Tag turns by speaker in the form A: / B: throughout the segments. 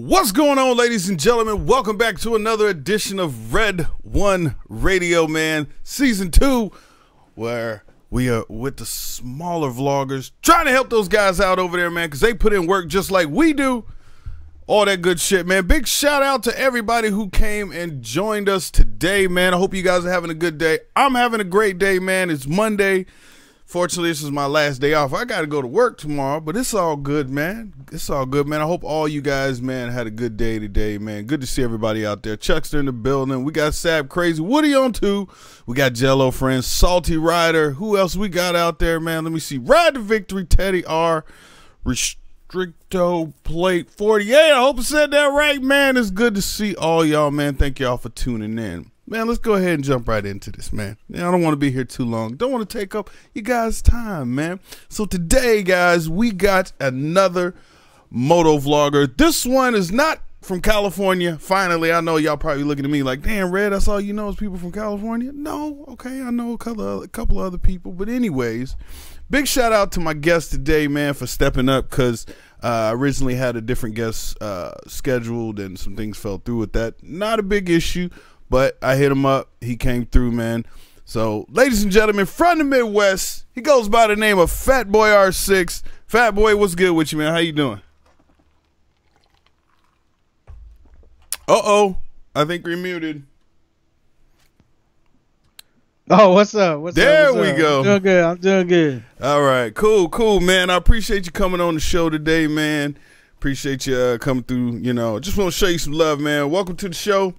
A: What's going on, ladies and gentlemen? Welcome back to another edition of Red One Radio, man. Season 2, where we are with the smaller vloggers, trying to help those guys out over there, man, because they put in work just like we do. All that good shit, man. Big shout out to everybody who came and joined us today, man. I hope you guys are having a good day. I'm having a great day, man. It's Monday. Fortunately, this is my last day off. I got to go to work tomorrow, but it's all good, man. It's all good, man. I hope all you guys, man, had a good day today, man. Good to see everybody out there. Chuckster in the building. We got Sab Crazy, Woody on 2. We got Jello Friends, Salty Rider. Who else we got out there, man? Let me see. Ride to Victory, Teddy R. Restricto Plate 48. I hope I said that right, man. It's good to see all y'all, man. Thank y'all for tuning in. Man, let's go ahead and jump right into this, man. I don't want to be here too long. Don't want to take up you guys' time, man. So today, guys, we got another moto vlogger. This one is not from California. Finally, I know y'all probably looking at me like, damn, Red, that's all you know is people from California? No, okay, I know a couple other people. But anyways, big shout out to my guest today, man, for stepping up, because I originally had a different guest scheduled and some things fell through with that. Not a big issue, but I hit him up. He came through, man. So, ladies and gentlemen, from the Midwest, he goes by the name of Fat Boy R6. Fat Boy, what's good with you, man? How you doing? Uh-oh. I think we're muted.
B: Oh, what's up? What's
A: there
B: up?
A: We go.
B: I'm doing good. I'm doing good.
A: All right. Cool, man. I appreciate you coming on the show today, man. Appreciate you coming through, you know. Just want to show you some love, man. Welcome to the show.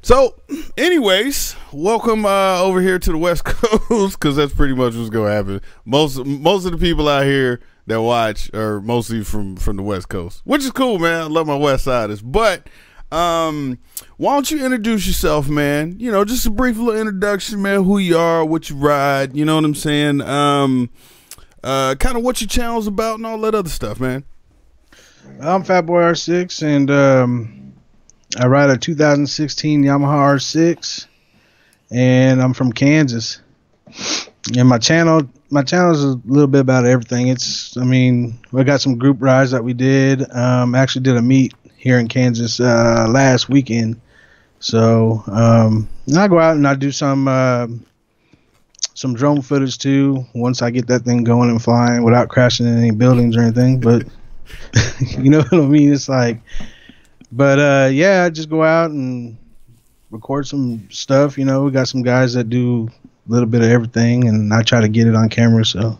A: So anyways, welcome over here to the West Coast, because that's pretty much what's gonna happen. Most of the people out here that watch are mostly from the West Coast, which is cool, man. I love my West Siders. But why don't you introduce yourself, man? You know, just a brief little introduction, man. Who you are, what you ride, you know what I'm saying? Kind of what your channel's about and all that other stuff, man.
B: I'm Fat Boy R6, and I ride a 2016 Yamaha R6, and I'm from Kansas. And my channel is a little bit about everything. We got some group rides that we did. Actually did a meet here in Kansas last weekend. So I go out and I do some drone footage too, once I get that thing going and flying without crashing in any buildings or anything. But you know what I mean? It's like, but yeah, I just go out and record some stuff. You know, we got some guys that do a little bit of everything, and I try to get it on camera. So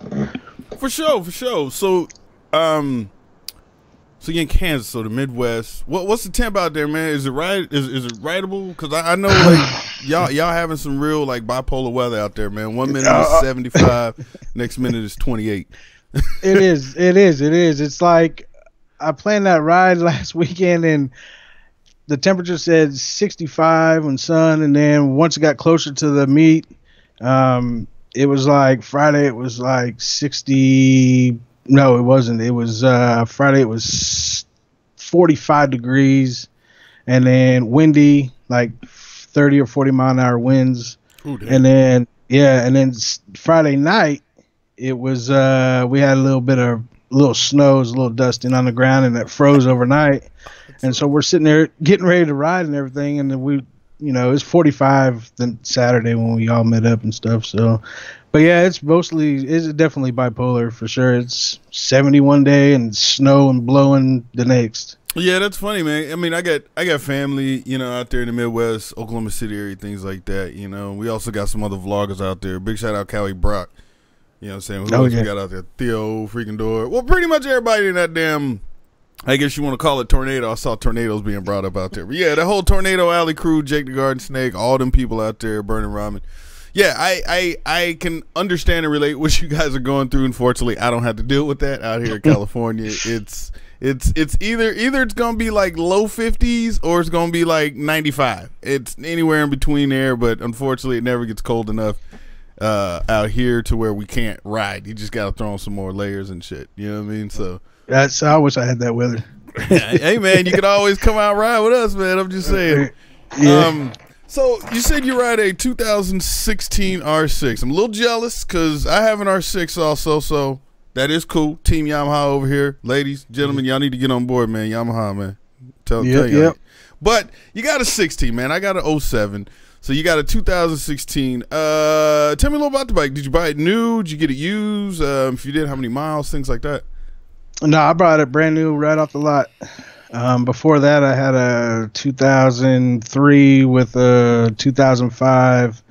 A: for sure. So so you're in Kansas, so the Midwest. What's the temp out there, man? Is it is it rideable? Because I know like y'all having some real like bipolar weather out there, man. 1 minute is 75, next minute is 28.
B: It is. It's like, I planned that ride last weekend, and the temperature said 65 and sun, and then once it got closer to the meet, it was like Friday it was like 60. No, it wasn't. It was Friday it was 45 degrees, and then windy, like 30 or 40 mile an hour winds. Ooh, and then Friday night it was we had a little snow, a little dusting on the ground, and it froze overnight. And so we're sitting there getting ready to ride and everything, and then it's 45 then Saturday when we all met up and stuff. So, but yeah, it's definitely bipolar for sure. It's 70 one day and snow and blowing the next.
A: Yeah, that's funny, man. I mean, I got family, you know, out there in the Midwest, Oklahoma City area, things like that. You know, we also got some other vloggers out there. Big shout out Callie Brock. You know what I'm saying? Who else we got out there? Theo, freaking door. Well, pretty much everybody in that damn, I guess you want to call it tornado. I saw tornadoes being brought up out there. But yeah, the whole Tornado Alley crew, Jake the Garden Snake, all them people out there burning ramen. Yeah, I can understand and relate what you guys are going through. Unfortunately, I don't have to deal with that out here in California. It's either it's gonna be like low 50s or it's gonna be like 95. It's anywhere in between there, but unfortunately, it never gets cold enough out here to where we can't ride. You just gotta throw on some more layers and shit. You know what I mean? So
B: I wish I had that weather.
A: Hey man, you can always come out and ride with us, man. I'm just saying. Yeah. So you said you ride a 2016 R6. I'm a little jealous because I have an R6 also. So That is cool. Team Yamaha over here. Ladies, gentlemen, y'all need to get on board, man. Yamaha, man. Tell y'all.
B: Yep.
A: But you got a 16, man. I got an 07. So you got a 2016. Tell me a little about the bike. Did you buy it new? Did you get it used? If you did, how many miles? Things like that.
B: No, I brought it brand new right off the lot. Before that, I had a 2003 with a 2005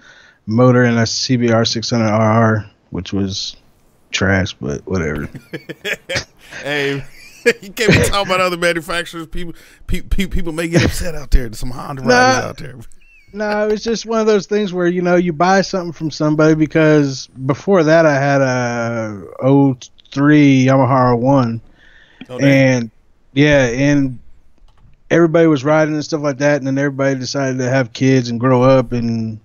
B: motor and a CBR 600RR, which was trash, but whatever.
A: Hey, you can't be talking about other manufacturers. People may get upset out there. There's some Honda riders out there.
B: No, it's just one of those things where, you buy something from somebody, because before that I had a 03 Yamaha R1. And everybody was riding and stuff like that, and then everybody decided to have kids and grow up and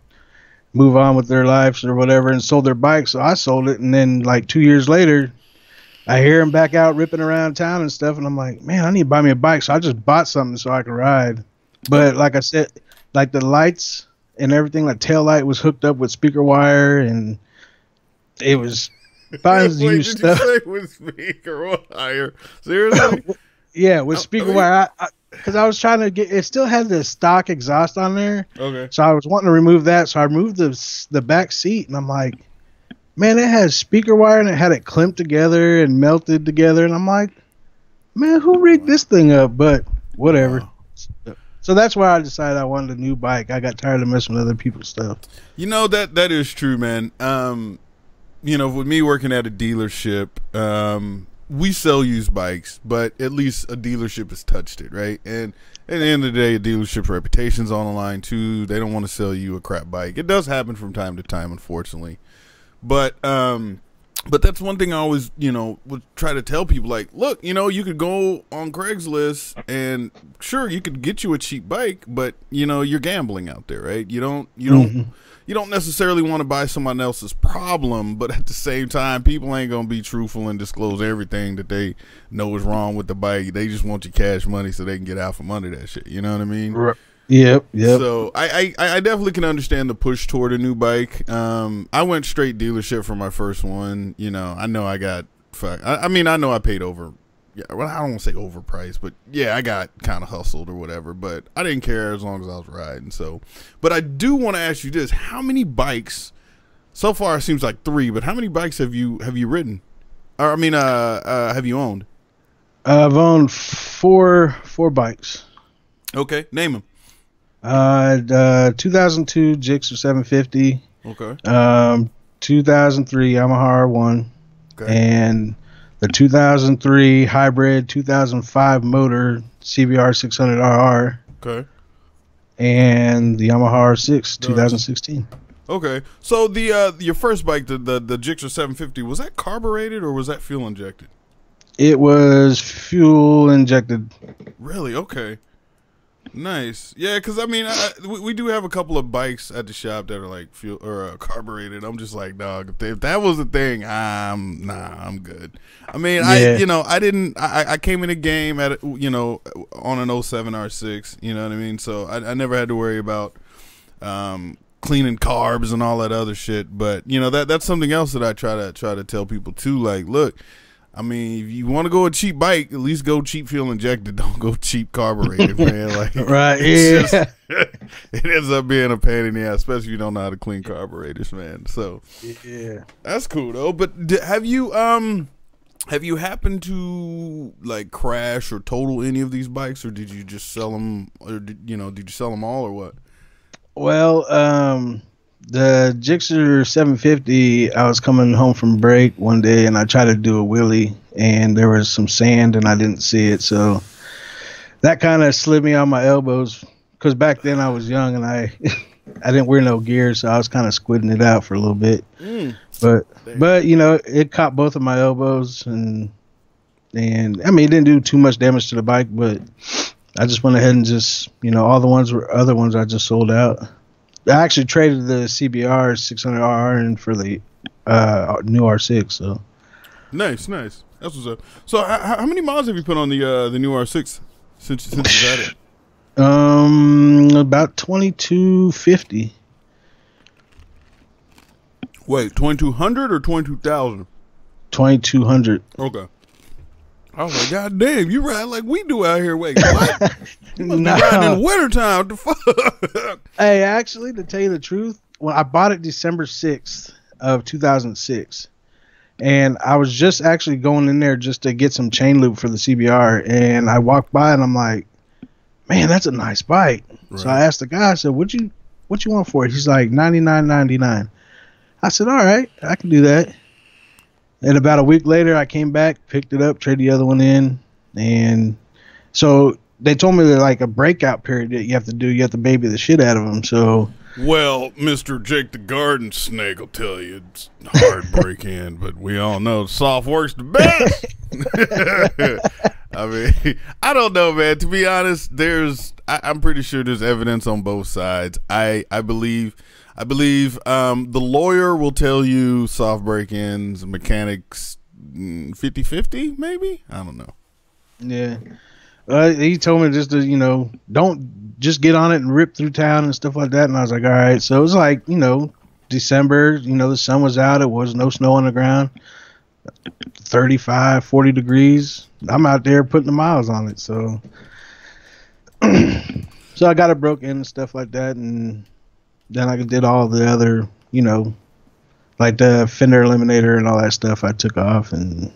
B: move on with their lives or whatever, and sold their bike. So I sold it, and then like 2 years later, I hear them back out ripping around town and stuff, and I'm like, man, I need to buy me a bike. So I just bought something so I could ride. But like I said, like the lights and everything, like tail light was hooked up with speaker wire, and it was buying used stuff.
A: You say with speaker wire? Seriously?
B: Yeah, with speaker wire. Because I was trying to get, it still had the stock exhaust on there.
A: Okay.
B: So I was wanting to remove that. So I removed the back seat, and I'm like, man, it has speaker wire, and it had it clamped together and melted together. And I'm like, man, who rigged this thing up? But whatever. Wow. So that's why I decided I wanted a new bike. I got tired of messing with other people's stuff.
A: That is true, man. With me working at a dealership, we sell used bikes, but at least a dealership has touched it, right? And at the end of the day, a dealership's reputation's on the line too. They don't want to sell you a crap bike. It does happen from time to time, unfortunately. But that's one thing I always, would try to tell people, like, look, you could go on Craigslist and sure, you could get you a cheap bike, but you're gambling out there, right? You don't necessarily want to buy someone else's problem, but at the same time, people ain't going to be truthful and disclose everything that they know is wrong with the bike. They just want your cash money so they can get out from under that shit. You know what I mean?
B: Right. Yep.
A: So I definitely can understand the push toward a new bike. I went straight dealership for my first one. I know I got I know I paid over. Yeah, well, I don't want to say overpriced, but yeah, I got kind of hustled or whatever. But I didn't care as long as I was riding. So, but I do want to ask you this: how many bikes? So far, it seems like 3. But how many bikes have you ridden? Or have you owned?
B: I've owned four bikes.
A: Okay, name them.
B: 2002 Gixxer 750.
A: Okay.
B: 2003 Yamaha R1.
A: Okay.
B: And the 2003 hybrid 2005 motor CBR 600RR.
A: Okay.
B: And the Yamaha R6 2016.
A: Okay. So the your first bike, the Gixxer 750, was that carbureted or was that fuel injected?
B: It was fuel injected.
A: Really? Okay. Nice. Yeah, because we do have a couple of bikes at the shop that are like fuel or carbureted. I'm just like, dog, if that was the thing, I'm good. I came in the game at on an 07 R6. You know what I mean? So I never had to worry about cleaning carbs and all that other shit. But that's something else that I try to tell people too. Like, look. If you want to go a cheap bike, at least go cheap fuel injected. Don't go cheap carbureted, man. Like,
B: right? Yeah.
A: It ends up being a pain in the ass, especially if you don't know how to clean carburetors, man. So,
B: yeah,
A: that's cool though. But have you happened to like crash or total any of these bikes, or did you just sell them, or did you sell them all, or what?
B: Well, the Gixxer 750, I was coming home from break one day and I tried to do a wheelie and there was some sand and I didn't see it. So that kind of slid me on my elbows because back then I was young and I didn't wear no gear. So I was kind of squidding it out for a little bit. But it caught both of my elbows and it didn't do too much damage to the bike, but I just went ahead and just, all the other ones I just sold out. I actually traded the CBR 600RR in for the new R6. So
A: nice. That's what's up. So how many miles have you put on the new R6 since you've had it?
B: About 2250.
A: Wait, 2200 or 22,000?
B: $2,200.
A: Okay. I was like, God damn, you ride like we do out here. Wait, what? You must be riding in the wintertime. What the fuck?
B: Hey, actually, to tell you the truth, when I bought it December 6th of 2006, and I was just actually going in there just to get some chain loop for the CBR, and I walked by and I'm like, man, that's a nice bike. Right. So I asked the guy, I said, what you want for it? He's like, $99.99. I said, all right, I can do that. And about a week later, I came back, picked it up, traded the other one in. And so they told me that like a breakout period that you have to do, you have to baby the shit out of them. So,
A: well, Mr. Jake the Garden Snake will tell you it's hard break in, but we all know soft works the best. I mean, I don't know, man. To be honest, I'm pretty sure there's evidence on both sides. I believe the lawyer will tell you soft break-ins, mechanics 50-50 maybe. I don't know.
B: Yeah, he told me just to don't just get on it and rip through town and stuff like that. And I was like, all right. So it was like December. The sun was out. It was no snow on the ground. 35, 40 degrees. I'm out there putting the miles on it. So I got it broke in and stuff like that, and then I did all the other, like the fender eliminator and all that stuff I took off. And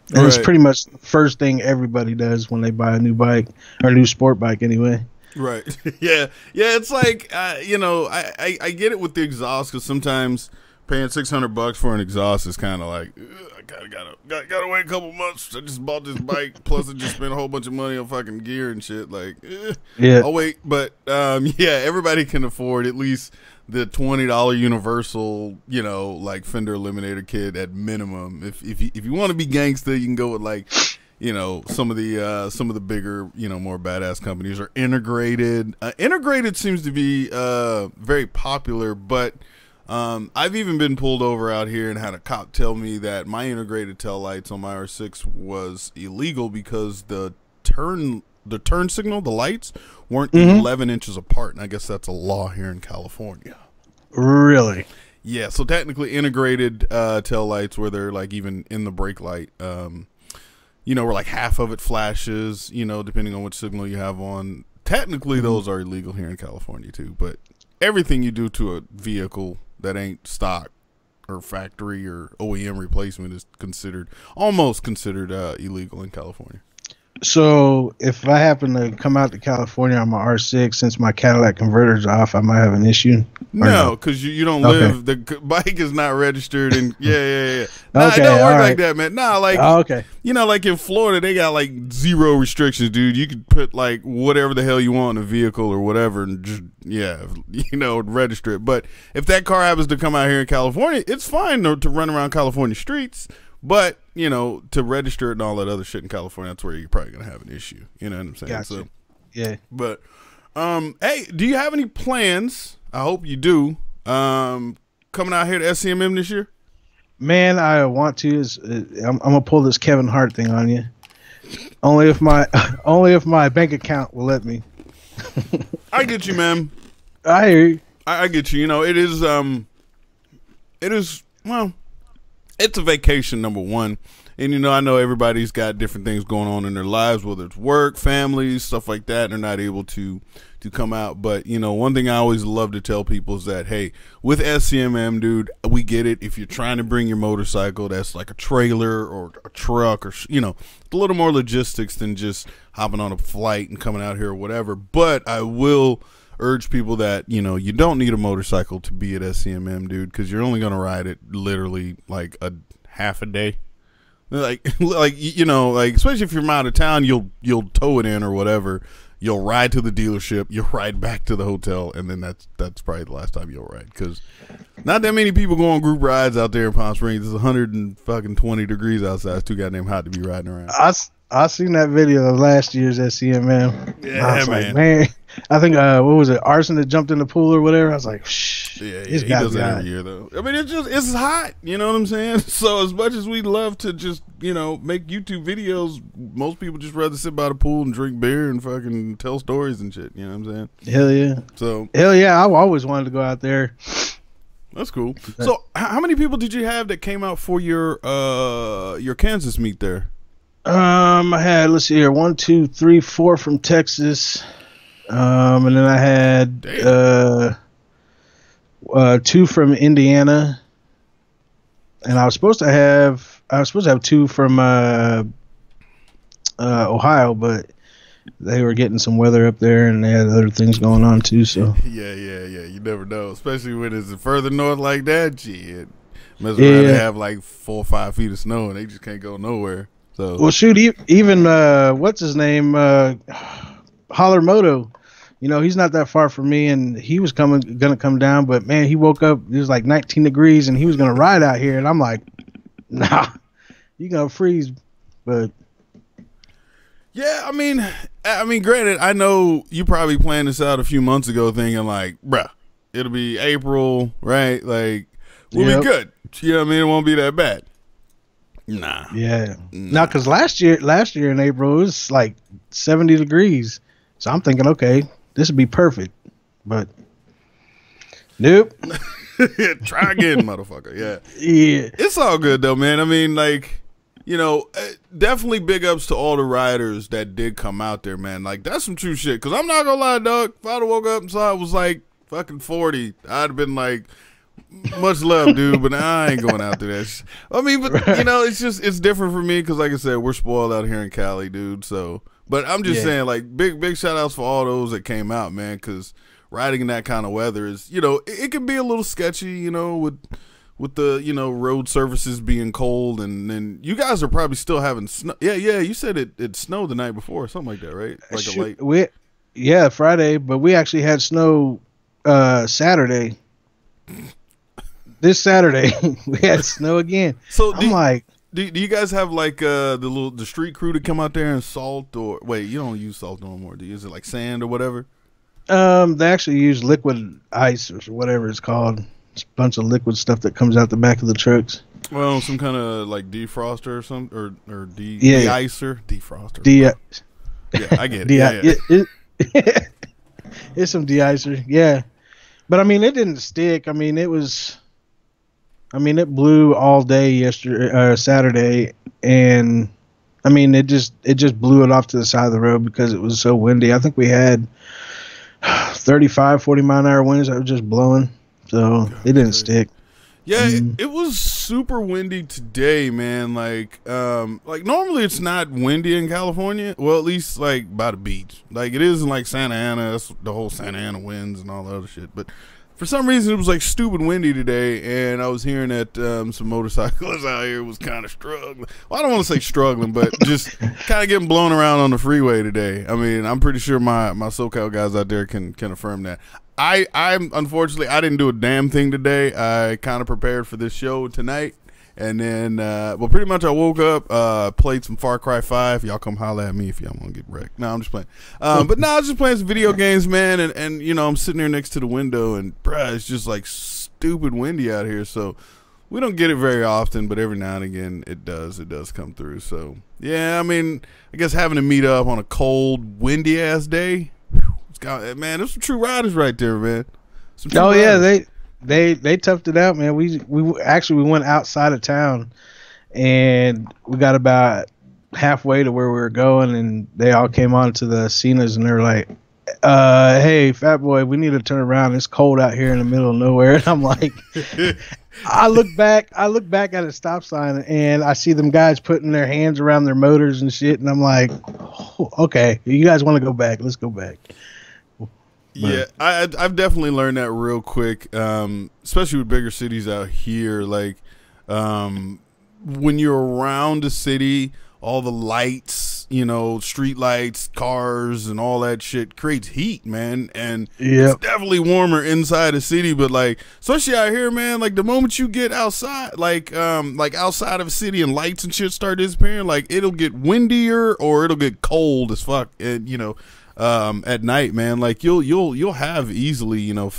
B: it's pretty much the first thing everybody does when they buy a new bike, or a new sport bike anyway. Right.
A: Yeah. It's like, I get it with the exhaust, because sometimes paying $600 for an exhaust is kind of like, I gotta wait a couple months. I just bought this bike, plus I just spent a whole bunch of money on fucking gear and shit. Like,
B: yeah,
A: I'll wait. But everybody can afford at least the $20 universal, like fender eliminator kit at minimum. If you want to be gangsta, you can go with like, some of the bigger, more badass companies are integrated. Integrated seems to be very popular, but I've even been pulled over out here and had a cop tell me that my integrated tail lights on my R6 was illegal because the turn signal, the lights weren't 11 inches apart, and I guess that's a law here in California.
B: Really?
A: Yeah, so technically integrated tail lights, where they're like even in the brake light, where like half of it flashes, depending on which signal you have on. Technically, those are illegal here in California too, but everything you do to a vehicle that ain't stock or factory or OEM replacement is almost considered illegal in California.
B: So if I happen to come out to California on my R6, since my Cadillac converter's off, I might have an issue?
A: No, because you don't live. The bike is not registered. And yeah. Nah, it don't work like that, man. Nah, like, like in Florida, they got like zero restrictions, dude. You could put like whatever the hell you want in a vehicle or whatever and just, register it. But if that car happens to come out here in California, it's fine to run around California streets. But, to register it and all that other shit in California, that's where you're probably going to have an issue. You know what I'm saying?
B: Gotcha.
A: So,
B: yeah.
A: But, hey, do you have any plans? I hope you do. Coming out here to SCMM this year?
B: Man, I want to. I'm going to pull this Kevin Hart thing on you. Only if my bank account will let me.
A: I get you, man.
B: I hear you.
A: I get you. It is, well, it's a vacation, number one. And, I know everybody's got different things going on in their lives, whether it's work, families, stuff like that. And they're not able to come out. But, one thing I always love to tell people is that, hey, with SCMM, dude, we get it. If you're trying to bring your motorcycle, that's like a trailer or a truck or, it's a little more logistics than just hopping on a flight and coming out here or whatever. But I will urge people that, you don't need a motorcycle to be at SCMM, dude, because you're only going to ride it literally like a half a day. Like, especially if you're from out of town, you'll tow it in or whatever. You'll ride to the dealership, you'll ride back to the hotel, and then that's probably the last time you'll ride, because not that many people go on group rides out there in Palm Springs. It's 120 degrees outside. It's too goddamn hot to be riding around.
B: I seen that video of last year's SCMM.
A: Yeah,
B: I was like, man. I think what was it, Arson that jumped in the pool or whatever? I was like, shh.
A: Yeah, he does that every year though. I mean, it's hot. You know what I'm saying? So as much as we love to just make YouTube videos, most people just rather sit by the pool and drink beer and fucking tell stories and shit. You know what I'm saying?
B: Hell yeah.
A: So
B: hell yeah, I always wanted to go out there.
A: That's cool. So, how many people did you have that came out for your Kansas meet there?
B: I had, let's see here, 1, 2, 3, 4 from Texas, and then I had 2 from Indiana, and I was supposed to have 2 from Ohio, but they were getting some weather up there, and they had other things going on too. So
A: yeah. You never know, especially when it's further north like that. Shit, must rather have like 4 or 5 feet of snow, and they just can't go nowhere. So
B: well, shoot, even what's his name, Hollermoto. You know, he's not that far from me, and he was gonna come down, but man, he woke up. It was like 19 degrees, and he was gonna ride out here, and I'm like, nah, you gonna freeze. But
A: yeah, I mean, granted, I know you probably planned this out a few months ago, thinking like, bruh, it'll be April, right? Like, we'll be good. You know what I mean? It won't be that bad. Nah.
B: Yeah. Nah, because last year in April, it was like 70 degrees. So I'm thinking, okay, this would be perfect. But nope.
A: Try again, motherfucker. Yeah.
B: Yeah.
A: It's all good, though, man. I mean, like, you know, definitely big ups to all the riders that did come out there, man. Like, that's some true shit. Because I'm not going to lie, dog. If I'd have woke up and saw it was like fucking 40, I'd have been like, much love, dude, but I ain't going out to that. I mean, but, you know, it's different for me because, like I said, we're spoiled out here in Cali, dude. So, but I'm just saying, like, big shout outs for all those that came out, man, because riding in that kind of weather is, you know, it can be a little sketchy, you know, with the, you know, road surfaces being cold, and then you guys are probably still having snow. Yeah, you said it snowed the night before, something like that, right? Like
B: Friday, but we actually had snow Saturday. This Saturday we had snow again. So I'm like,
A: do you guys have like the street crew to come out there and salt, or wait, you don't use salt no more, do you? Is it like sand or whatever?
B: They actually use liquid ice or whatever it's called. It's a bunch of liquid stuff that comes out the back of the trucks.
A: Well, some kind of like defroster or something, or de-icer, defroster.
B: Yeah,
A: I get it.
B: It's some de-icer, yeah. But I mean, it didn't stick. I mean, it blew all day Saturday, and I mean, it just blew it off to the side of the road because it was so windy. I think we had 35, 40 mile an hour winds that were just blowing, so it didn't stick.
A: Yeah, it was super windy today, man. Like normally it's not windy in California. Well, at least like by the beach. Like it is in like Santa Ana. That's the whole Santa Ana winds and all that other shit. But for some reason it was like stupid windy today, and I was hearing that some motorcyclists out here was kind of struggling. Well, I don't want to say struggling, but just kind of getting blown around on the freeway today. I mean, I'm pretty sure my SoCal guys out there can affirm that. I'm unfortunately I didn't do a damn thing today. I kind of prepared for this show tonight, and then well, pretty much I woke up, played some Far Cry 5. Y'all come holler at me if y'all want to get wrecked. No, I'm just playing. But no, I was just playing some video games, man, and you know, I'm sitting there next to the window, and bruh, it's just like stupid windy out here. So we don't get it very often, but every now and again it does come through. So yeah, I mean, I guess having to meet up on a cold, windy ass day. Man, there's some true riders right there, man.
B: Yeah, they toughed it out, man. We went outside of town, and we got about halfway to where we were going, and they all came on to the Cenas, and they're like, "Hey, fat boy, we need to turn around. It's cold out here in the middle of nowhere." And I'm like, I look back at a stop sign, and I see them guys putting their hands around their motors and shit, and I'm like, oh, okay, you guys want to go back? Let's go back.
A: Yeah, I've definitely learned that real quick, especially with bigger cities out here. Like, when you're around a city, all the lights, you know, street lights, cars, and all that shit creates heat, man. And it's definitely warmer inside the city, but like, especially out here, man, like the moment you get outside, like outside of a city and lights and shit start disappearing, like it'll get windier or it'll get cold as fuck, and you know. At night, man, like you'll have easily, you know,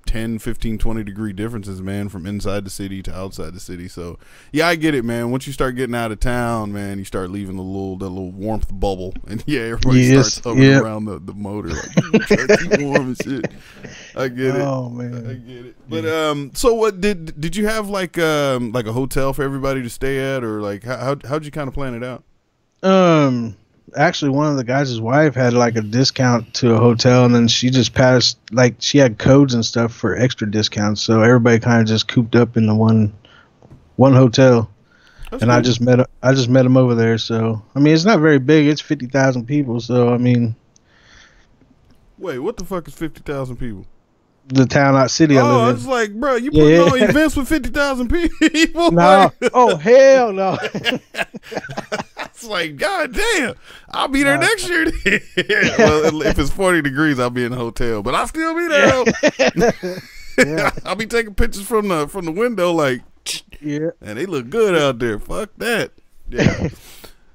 A: 10, 15, 20 degree differences, man, from inside the city to outside the city. So yeah, I get it, man. Once you start getting out of town, man, you start leaving the little warmth bubble, and yeah, everybody starts hovering around the motor, like, try to keep warm and shit. I get it.
B: Oh man,
A: I get it. But so what did you have like a hotel for everybody to stay at, or like how'd you kind of plan it out?
B: Actually, one of the guys' wife had like a discount to a hotel, and then she just passed, like, she had codes and stuff for extra discounts, so everybody kind of just cooped up in the one hotel.
A: That's
B: and
A: cool.
B: I just met him over there. So I mean, it's not very big. It's 50,000 people. So I mean,
A: Wait, what the fuck is 50,000 people?
B: the town, out city I
A: Oh, I
B: live
A: was
B: in.
A: like, bro, you putting
B: Yeah.
A: on events with 50,000 people?
B: No. Oh hell no.
A: It's like, god damn, I'll be there
B: Nah.
A: next year. Well, if it's 40 degrees, I'll be in a hotel, but I'll still be there.
B: Yeah.
A: I'll be taking pictures from the window, like,
B: Yeah.
A: and they look good out there. Fuck that. Yeah.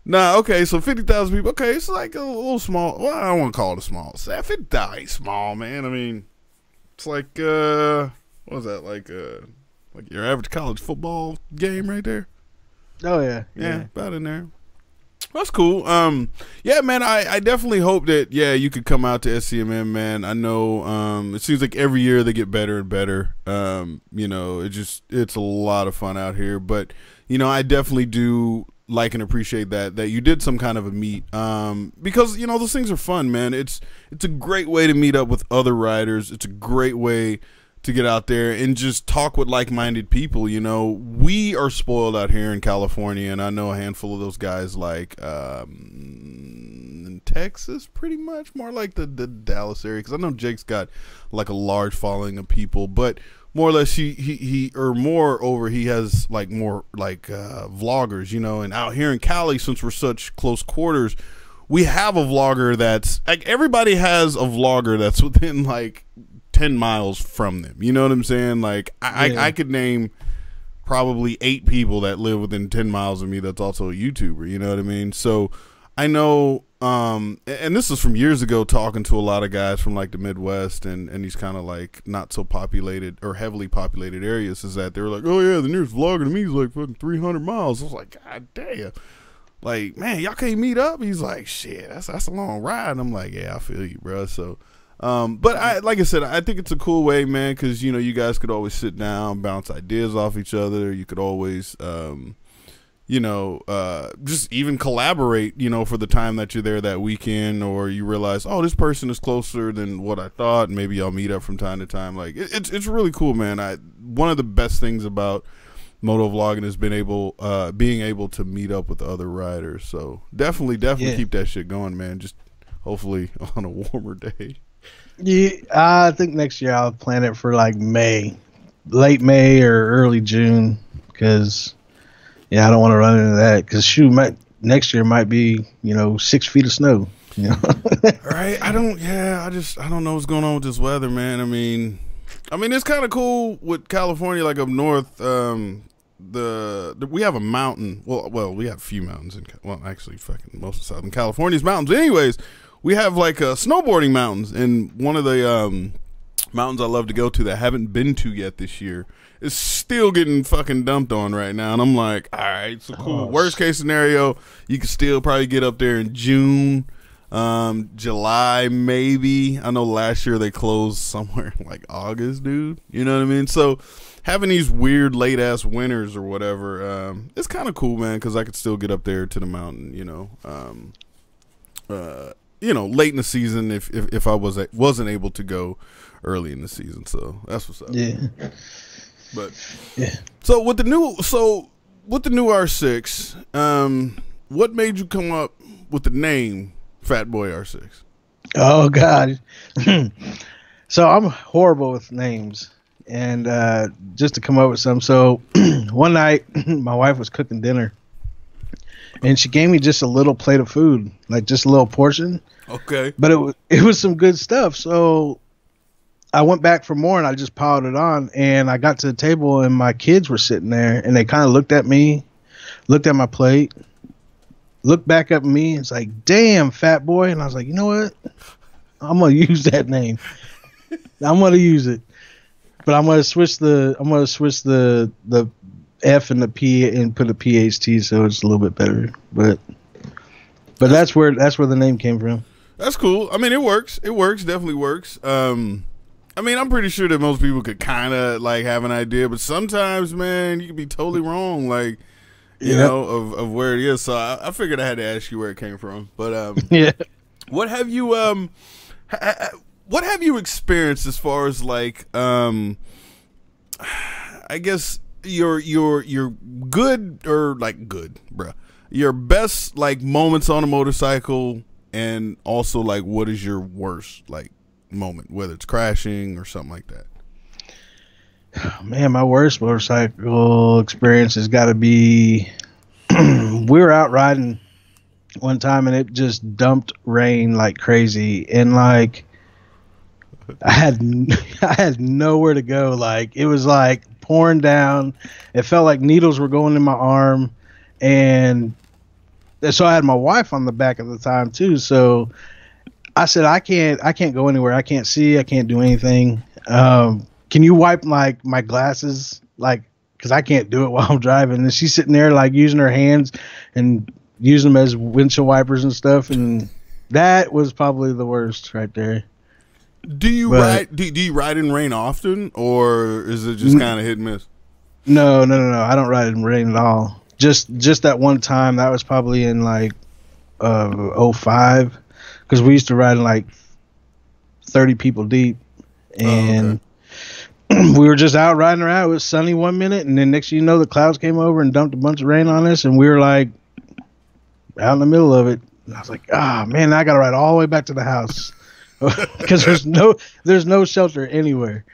A: Nah, okay, so 50,000 people. Okay, it's like a little small. Well, I don't want to call it a small. 50,000 ain't small, man. I mean, it's like what was that, like your average college football game right there?
B: Oh yeah.
A: Yeah, about in there. That's cool. Yeah, man, I definitely hope that, yeah, you could come out to SCMM, man. I know it seems like every year they get better and better. You know, it's a lot of fun out here. But, you know, I definitely do like and appreciate that you did some kind of a meet. Because, you know, those things are fun, man. It's a great way to meet up with other riders. It's a great way to get out there and just talk with like-minded people. You know, we are spoiled out here in California, and I know a handful of those guys, like in Texas, pretty much more like the Dallas area, because I know Jake's got like a large following of people, but more or less he moreover he has like more like vloggers, you know. And out here in Cali, since we're such close quarters, we have a vlogger that's like, everybody has a vlogger that's within like 10 miles from them. You know what I'm saying? Like, I could name probably 8 people that live within 10 miles of me that's also a YouTuber. You know what I mean? So I know, and this is from years ago, talking to a lot of guys from like the Midwest and these kind of like not so populated or heavily populated areas, is that they were like, oh yeah, the nearest vlogger to me is like fucking 300 miles. I was like, god damn. Like, man, y'all can't meet up? He's like, shit, that's a long ride. And I'm like, yeah, I feel you, bro. So but like I said, I think it's a cool way, man, because, you know, you guys could always sit down, bounce ideas off each other. You could always, you know, just even collaborate, you know, for the time that you're there that weekend, or you realize, oh, this person is closer than what I thought, and maybe I'll meet up from time to time. Like, it's really cool, man. One of the best things about motovlogging has been being able to meet up with other riders. So definitely keep that shit going, man. Just hopefully on a warmer day.
B: Yeah, I think next year I'll plan it for like May, late May or early June, because I don't want to run into that. Because next year might be, you know, 6 feet of snow. You know,
A: right? I don't know what's going on with this weather, man. I mean, it's kind of cool with California, like up north. We have a mountain. Well, we have a few mountains actually, fucking most of Southern California's mountains. Anyways, we have like snowboarding mountains, and one of the mountains I love to go to that I haven't been to yet this year is still getting fucking dumped on right now. And I'm like, all right, so cool. Worst case scenario, you can still probably get up there in June, July maybe. I know last year they closed somewhere in like August, dude. You know what I mean? So having these weird late ass winters or whatever, it's kind of cool, man, because I could still get up there to the mountain, you know. You know, late in the season if I wasn't able to go early in the season. So that's what's up.
B: Yeah.
A: But
B: yeah.
A: So with the new R6, what made you come up with the name Fat Boy R6?
B: Oh God. So I'm horrible with names, and just to come up with some. So one night my wife was cooking dinner, and she gave me just a little plate of food, like just a little portion.
A: Okay.
B: But it was some good stuff. So I went back for more, and I just piled it on. And I got to the table, and my kids were sitting there, and they kind of looked at me, looked at my plate, looked back at me, and it's like, "Damn, Fat Boy." And I was like, you know what? I'm gonna use that name. I'm gonna use it, but I'm gonna switch the F and the P and put a PHT, so it's a little bit better. But that's where the name came from.
A: That's cool. I mean, it works. It works. Definitely works. I mean, I'm pretty sure that most people could kind of like have an idea, but sometimes, man, you could be totally wrong. Like, you know, of where it is. So I figured I had to ask you where it came from. But
B: yeah.
A: what have you what have you experienced as far as like I guess your good or like good, bruh. Your best like moments on a motorcycle, and also like what is your worst like moment, whether it's crashing or something like that.
B: Man, my worst motorcycle experience has got to be we were out riding one time and it just dumped rain like crazy, and like I had nowhere to go. Like it was like pouring down. It felt like needles were going in my arm, and so I had my wife on the back at the time too. So I said, I can't go anywhere. I can't see. I can't do anything. Can you wipe like my glasses? Like, cause I can't do it while I'm driving. And she's sitting there like using her hands and using them as windshield wipers and stuff. And that was probably the worst right there.
A: Do you ride in rain often, or is it just kind of hit and miss?
B: No. I don't ride in rain at all. Just that one time. That was probably in like 05, because we used to ride in like 30 people deep, and we were just out riding around. It was sunny one minute, and then next thing you know, the clouds came over and dumped a bunch of rain on us, and we were like out in the middle of it. And I was like, man, I gotta ride all the way back to the house because there's no shelter anywhere.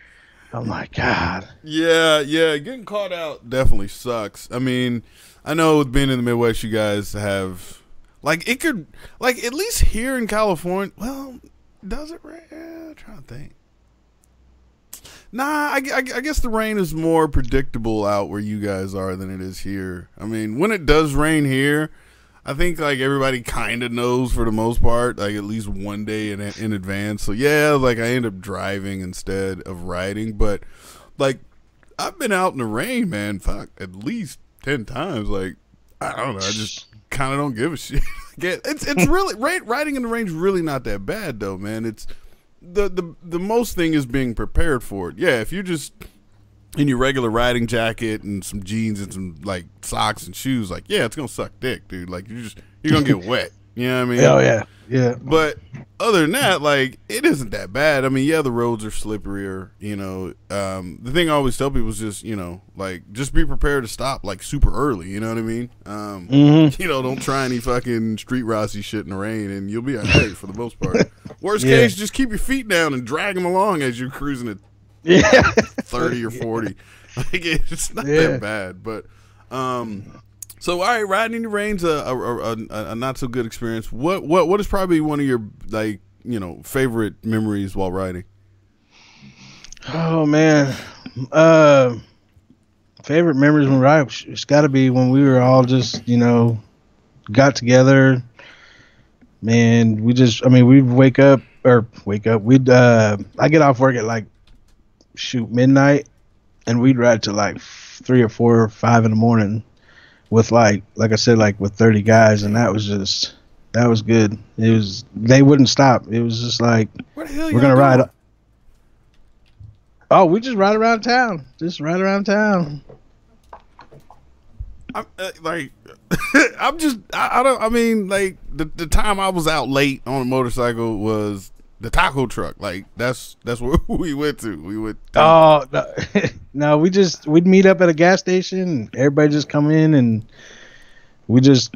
B: I'm like, God.
A: Yeah, getting caught out definitely sucks. I mean, I know with being in the Midwest, you guys have like it could like at least here in California. Well, does it rain? I'm trying to think. Nah, I guess the rain is more predictable out where you guys are than it is here. I mean, when it does rain here, I think like everybody kind of knows for the most part, like at least one day in advance. So yeah, like I end up driving instead of riding. But like I've been out in the rain, man. Fuck, at least 10 times. Like I don't know, I just kind of don't give a shit. It's really riding in the rain is really not that bad though, man. It's the most thing is being prepared for it. Yeah, if you're just in your regular riding jacket and some jeans and some like socks and shoes, like yeah, it's gonna suck dick, dude. Like you're gonna get wet. You know what I mean?
B: Oh yeah.
A: But other than that, like it isn't that bad. I mean, yeah, the roads are slipperier. You know, the thing I always tell people is just like just be prepared to stop like super early. You know what I mean? You know, don't try any fucking street Rossi shit in the rain, and you'll be alright for the most part. Worst case, just keep your feet down and drag them along as you're cruising at 30 or 40. Like it's not that bad, but so all right, riding in the rain's a not so good experience. What is probably one of your like favorite memories while riding?
B: Oh man, favorite memories when riding, it's got to be when we were all just got together. Man, we'd wake up. We'd I get off work at like midnight, and we'd ride to like 3 or 4 or 5 in the morning with like I said, like with 30 guys, and that was good. They wouldn't stop. It was just like,
A: where the hell
B: we're gonna ride. Oh, we just ride around town.
A: I'm like I mean like the time I was out late on a motorcycle was the taco truck. Like that's where we went to. We would
B: no, we'd meet up at a gas station. Everybody just come in and we just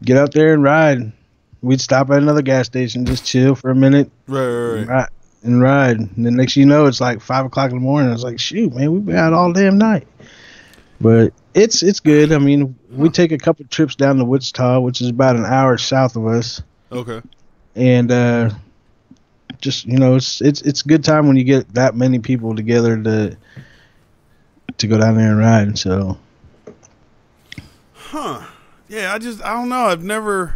B: get out there and ride. We'd stop at another gas station, just chill for a minute,
A: right.
B: and ride. And then next thing you know, it's like 5 o'clock in the morning. I was like, shoot, man, we've been out all damn night. But it's good. I mean, we take a couple trips down to Wichita, which is about an hour south of us.
A: Okay.
B: And just it's a good time when you get that many people together to go down there and ride. So
A: yeah, I don't know, I've never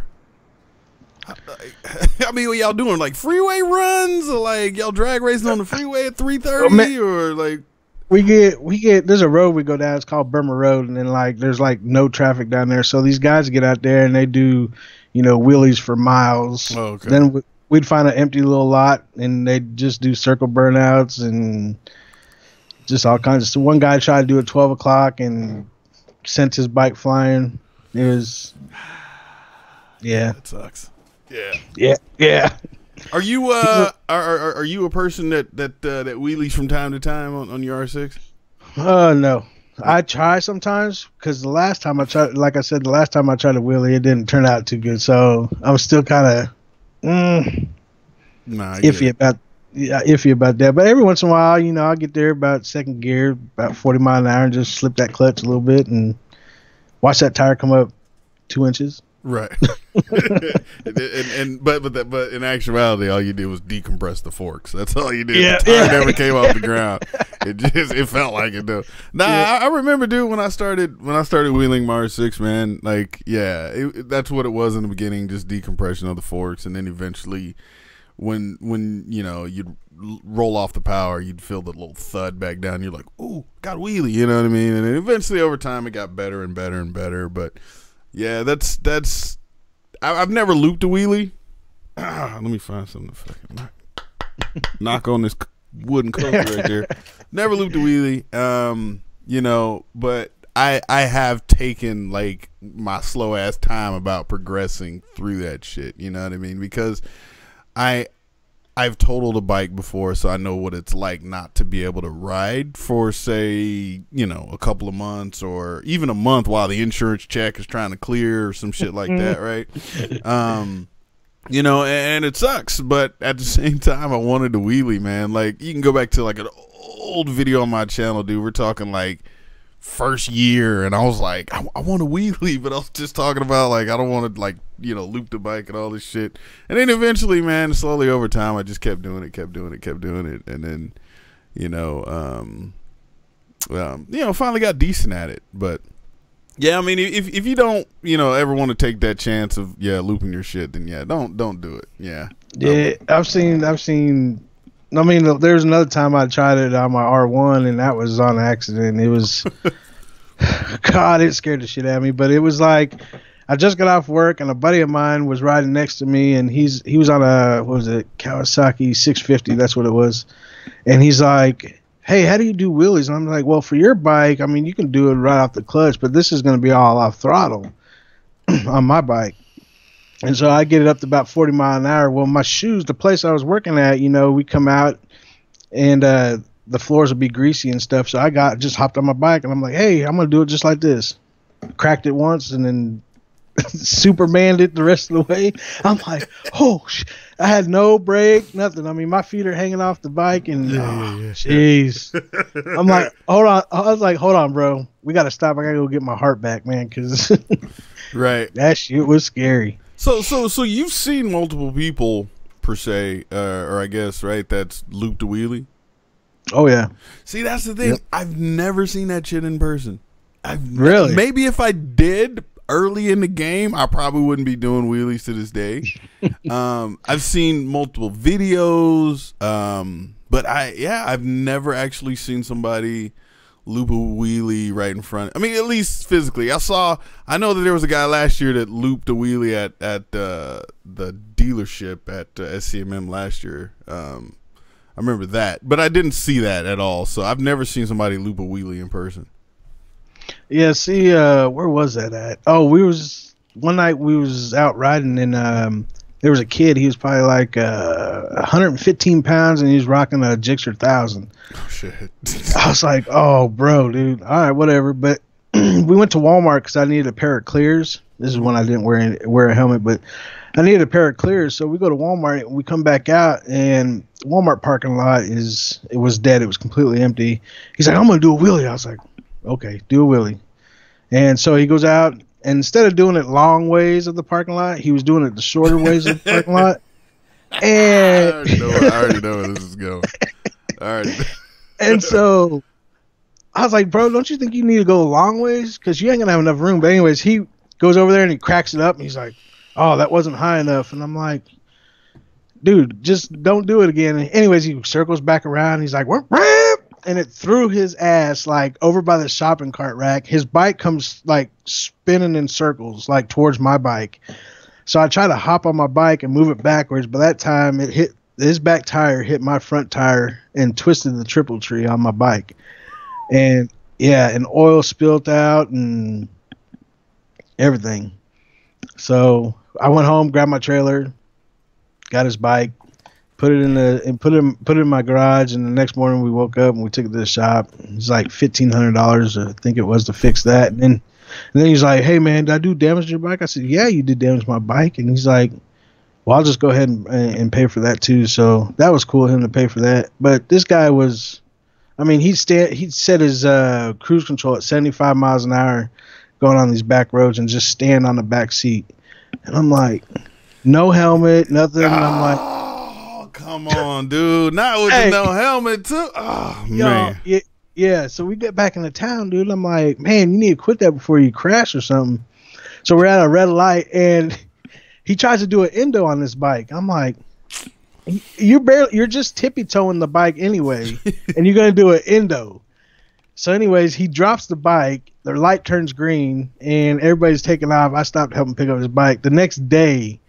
A: I mean, what y'all doing, like freeway runs, or like y'all drag racing on the freeway at 3:30, or like
B: we get there's a road we go down, it's called Burma Road, and then like there's like no traffic down there, so these guys get out there and they do wheelies for miles.
A: Oh, okay.
B: we'd find an empty little lot, and they'd just do circle burnouts and just all kinds of stuff. One guy tried to do it 12 o'clock and sent his bike flying. It was, yeah.
A: That sucks. Yeah.
B: Yeah.
A: Are you are you a person that wheelies from time to time on your R6?
B: No. I try sometimes, because the last time I tried, like I said, the last time I tried to wheelie, it didn't turn out too good. So I'm still kind of iffy about that. But every once in a while, you know, I'll get there about second gear, about 40 miles an hour, and just slip that clutch a little bit and watch that tire come up 2 inches.
A: Right. but in actuality, all you did was decompress the forks. That's all you did.
B: Yeah,
A: the tire never came off the ground. It felt like it though. Nah, yeah. I remember, dude, when I started wheeling my R6, man. Like, yeah, that's what it was in the beginning, just decompression of the forks, and then eventually, when you know you'd roll off the power, you'd feel the little thud back down. You're like, ooh, got a wheelie. You know what I mean? And then eventually, over time, it got better and better and better. But yeah, I've never looped a wheelie. Let me find something to fucking knock on this wooden coaster right there. Never looped a wheelie. You know, but I have taken like my slow ass time about progressing through that shit. You know what I mean? Because I've totaled a bike before, so I know what it's like not to be able to ride for, say, you know, a couple of months or even a month while the insurance check is trying to clear or some shit like that, right? You know, and it sucks, but at the same time, I wanted to wheelie, man. Like, you can go back to like an old video on my channel, dude. We're talking like first year, and I was like, I want to wheelie, but I was just talking about like I don't want to, like, you know, loop the bike and all this shit. And then eventually, man, slowly over time, I just kept doing it, and then, you know, finally got decent at it. But yeah, I mean, if you don't, you know, ever want to take that chance of looping your shit, then don't do it. Yeah.
B: I've seen. I mean, there's another time I tried it on my R1, and that was on accident. It was, God, it scared the shit out of me. But it was like, I just got off work, and a buddy of mine was riding next to me, and he was on a, what was it, Kawasaki 650, that's what it was. And he's like, hey, how do you do wheelies? And I'm like, well, for your bike, I mean, you can do it right off the clutch, but this is going to be all off throttle on my bike. And so I get it up to about 40 miles an hour. Well, my shoes, the place I was working at, you know, we come out and the floors will be greasy and stuff. So I just hopped on my bike and I'm like, hey, I'm going to do it just like this. Cracked it once and then Supermaned it the rest of the way. I'm like, oh, I had no brake, nothing. I mean, my feet are hanging off the bike and jeez. I'm like, hold on. I was like, hold on, bro. We got to stop. I got to go get my heart back, man, because
A: right.
B: That shit was scary.
A: So you've seen multiple people per se, or I guess, right, that's looped a wheelie?
B: Oh, yeah.
A: See, that's the thing. Yep. I've never seen that shit in person.
B: Really?
A: Maybe if I did early in the game, I probably wouldn't be doing wheelies to this day. I've seen multiple videos, but I've never actually seen somebody loop a wheelie right in front. I mean, at least physically. I know that there was a guy last year that looped a wheelie at the dealership at SCMM last year. I remember that, but I didn't see that at all. So I've never seen somebody loop a wheelie in person.
B: Yeah, see, where was that at? Oh, one night we was out riding and there was a kid. He was probably like 115 pounds and he was rocking a Gixxer 1000.
A: Oh, shit.
B: I was like, oh, bro, dude. All right, whatever. But we went to Walmart because I needed a pair of clears. This is when I didn't wear a helmet, but I needed a pair of clears. So we go to Walmart and we come back out and the Walmart parking lot it was dead. It was completely empty. He's like, I'm going to do a wheelie. I was like, okay, do a wheelie. And so he goes out. And instead of doing it long ways of the parking lot, he was doing it the shorter ways of the parking lot. And
A: I already know where this is going.
B: And so I was like, bro, don't you think you need to go long ways? Because you ain't going to have enough room. But anyways, he goes over there and he cracks it up. And he's like, oh, that wasn't high enough. And I'm like, dude, just don't do it again. And anyways, he circles back around. He's like, what? And it threw his ass like over by the shopping cart rack. His bike comes like spinning in circles like towards my bike. So I tried to hop on my bike and move it backwards. By that time, his back tire hit my front tire and twisted the triple tree on my bike. And yeah, and oil spilled out and everything. So I went home, grabbed my trailer, got his bike, put it in my garage. And the next morning we woke up and we took it to the shop. It was like $1,500, I think it was, to fix that. And then he's like, "Hey man, did I do damage to your bike?" I said, "Yeah, you did damage to my bike." And he's like, "Well, I'll just go ahead and pay for that too." So that was cool of him to pay for that. But this guy was, I mean, he'd set his cruise control at 75 miles an hour going on these back roads and just stand on the back seat. And I'm like, no helmet, nothing. And I'm like,
A: oh, come on, dude. Not with the no helmet too. Oh, man.
B: Yeah, so we get back into town, dude. I'm like, man, you need to quit that before you crash or something. So we're at a red light, and he tries to do an endo on this bike. I'm like, you're just tippy-toeing the bike anyway, and you're going to do an endo. So anyways, he drops the bike, the light turns green, and everybody's taking off. I stopped helping pick up his bike. The next day,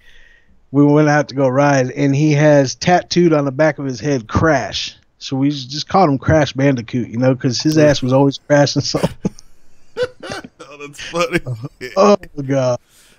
B: we went out to go ride, and he has tattooed on the back of his head, "Crash." So we just called him Crash Bandicoot, you know, because his ass was always crashing something.
A: Oh, that's funny.
B: Oh, God.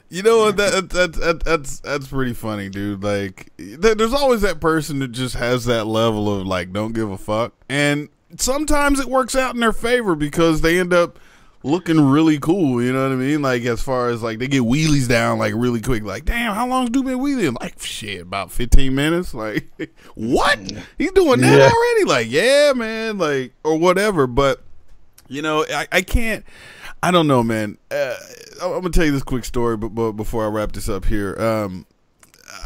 A: You know what? That's pretty funny, dude. Like, there's always that person that just has that level of, like, don't give a fuck. And sometimes it works out in their favor because they end up looking really cool, you know what I mean? Like, as far as, like, they get wheelies down, like, really quick. Like, damn, how long's dude been wheeling? Like, shit, about 15 minutes. Like, what? He's doing that already? Like, yeah, man. Like, or whatever. But, you know, I can't, I don't know, man. I'm going to tell you this quick story but before I wrap this up here.